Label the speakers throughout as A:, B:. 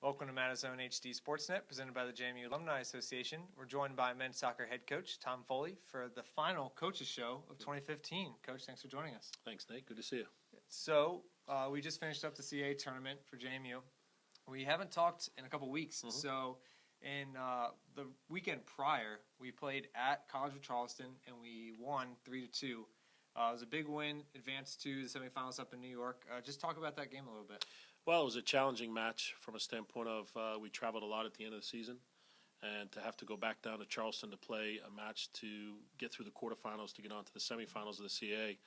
A: Welcome to Madison HD Sportsnet, presented by the JMU Alumni Association. We're joined by men's soccer head coach Tom Foley for the final coaches show of 2015. Coach, thanks for joining us.
B: Thanks, Nate. Good to see you.
A: So, we just finished up the CAA Tournament for JMU. We haven't talked in a couple weeks. So, in the weekend prior, we played at College of Charleston, and we won 3-2. It was a big win, advanced to the semifinals up in New York. Just talk about that game a little bit.
B: Well, it was a challenging match from a standpoint of we traveled a lot at the end of the season, and to have to go back down to Charleston to play a match to get through the quarterfinals to get on to the semifinals of the CAA.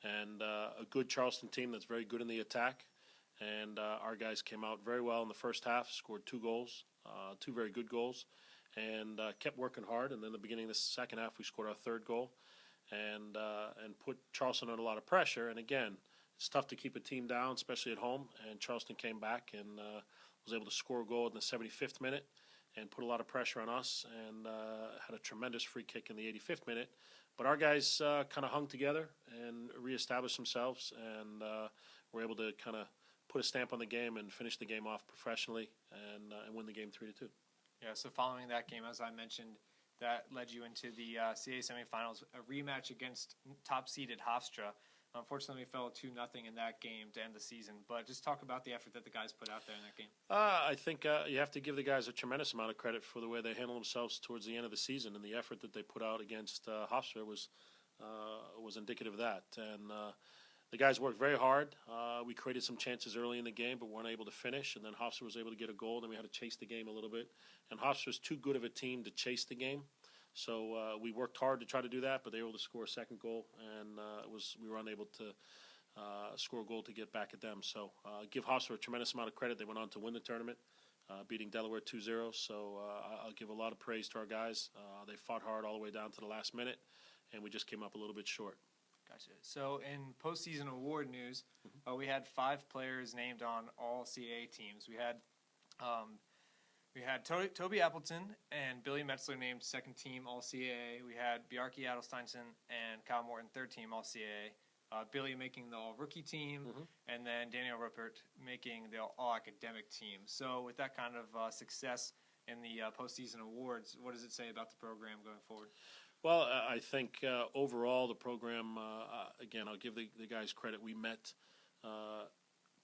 B: And a good Charleston team that's very good in the attack. And our guys came out very well in the first half, scored 2 goals, 2 very good goals, and kept working hard. And then the beginning of the second half, we scored our 3rd goal and put Charleston under a lot of pressure. And again, it's tough to keep a team down, especially at home. And Charleston came back and was able to score a goal in the 75th minute and put a lot of pressure on us, and had a tremendous free kick in the 85th minute. But our guys kind of hung together and reestablished themselves, and were able to kind of put a stamp on the game and finish the game off professionally and win the game 3-2.
A: Yeah, so following that game, as I mentioned, that led you into the CAA semifinals, a rematch against top-seeded Hofstra. Unfortunately, we fell 2-0 in that game to end the season. But just talk about the effort that the guys put out there in that game.
B: I think you have to give the guys a tremendous amount of credit for the way they handled themselves towards the end of the season, and the effort that they put out against Hofstra was indicative of that. And the guys worked very hard. We created some chances early in the game, but weren't able to finish. And then Hofstra was able to get a goal, and then we had to chase the game a little bit. And Hofstra was too good of a team to chase the game. So we worked hard to try to do that, but they were able to score a 2nd goal, and we were unable to score a goal to get back at them. So give Hofstra a tremendous amount of credit. They went on to win the tournament, beating Delaware 2-0. So I'll give a lot of praise to our guys. They fought hard all the way down to the last minute, and we just came up a little bit short.
A: Gotcha. So in postseason award news, we had 5 players named on All-CAA teams. We had Toby Appleton and Billy Metzler named 2nd team All-CAA. We had Bjarke Adelsteinsen and Kyle Morton 3rd team All-CAA. Billy making the All-Rookie team, and then Daniel Ruppert making the All-Academic team. So with that kind of success in the postseason awards, what does it say about the program going forward?
B: Well, I think overall the program, again, I'll give the guys credit. We met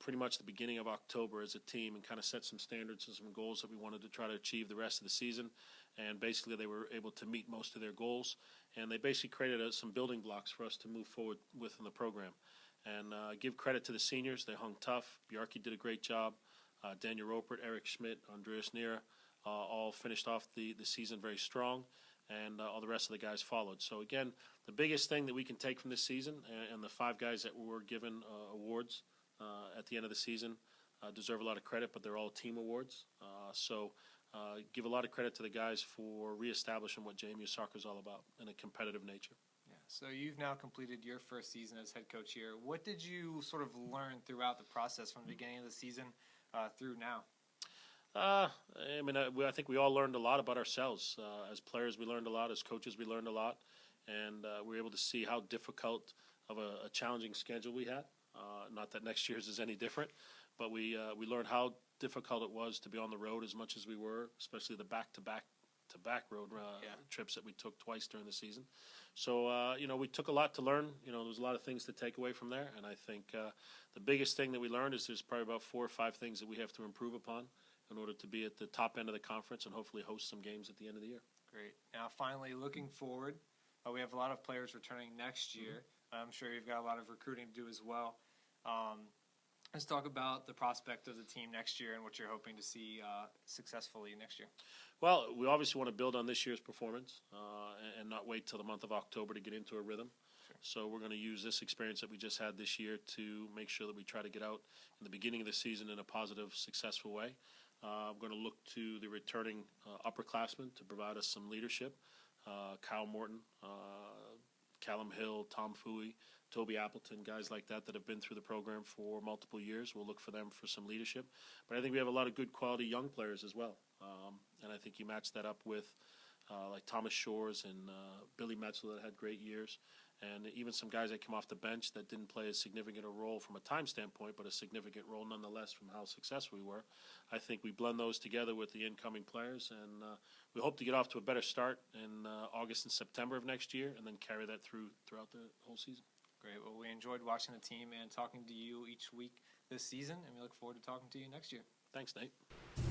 B: pretty much the beginning of October as a team and kind of set some standards and some goals that we wanted to try to achieve the rest of the season. And basically they were able to meet most of their goals. And they basically created some building blocks for us to move forward with in the program. And give credit to the seniors. They hung tough. Bjarke did a great job. Daniel Ruppert, Eric Schmidt, Andreas Neer all finished off the season very strong. And all the rest of the guys followed. So, again, the biggest thing that we can take from this season, and the 5 guys that were given awards at the end of the season deserve a lot of credit, but they're all team awards. So give a lot of credit to the guys for reestablishing what JMU soccer is all about in a competitive nature.
A: Yeah. So you've now completed your first season as head coach here. What did you sort of learn throughout the process from the beginning of the season through now?
B: I think we all learned a lot about ourselves. As players, we learned a lot. As coaches, we learned a lot. And we were able to see how difficult of a challenging schedule we had. Not that next year's is any different, but we learned how difficult it was to be on the road as much as we were, especially the back-to-back road trips that we took twice during the season. So, we took a lot to learn. There was a lot of things to take away from there. And I think the biggest thing that we learned is there's probably about 4 or 5 things that we have to improve upon in order to be at the top end of the conference and hopefully host some games at the end of the year.
A: Great. Now, finally, looking forward, we have a lot of players returning next year. I'm sure you've got a lot of recruiting to do as well. Let's talk about the prospect of the team next year and what you're hoping to see successfully next year.
B: Well, we obviously want to build on this year's performance and not wait till the month of October to get into a rhythm. Sure. So we're going to use this experience that we just had this year to make sure that we try to get out in the beginning of the season in a positive, successful way. I'm going to look to the returning upperclassmen to provide us some leadership. Kyle Morton, Callum Hill, Tom Foley, Toby Appleton, guys like that have been through the program for multiple years. We'll look for them for some leadership. But I think we have a lot of good quality young players as well. And I think you match that up with like Thomas Shores and Billy Metzler that had great years. and even some guys that came off the bench that didn't play as significant a role from a time standpoint, but a significant role nonetheless from how successful we were. I think we blend those together with the incoming players, and we hope to get off to a better start in August and September of next year, and then carry that throughout the whole season.
A: Great. Well, we enjoyed watching the team and talking to you each week this season, and we look forward to talking to you next year.
B: Thanks, Nate.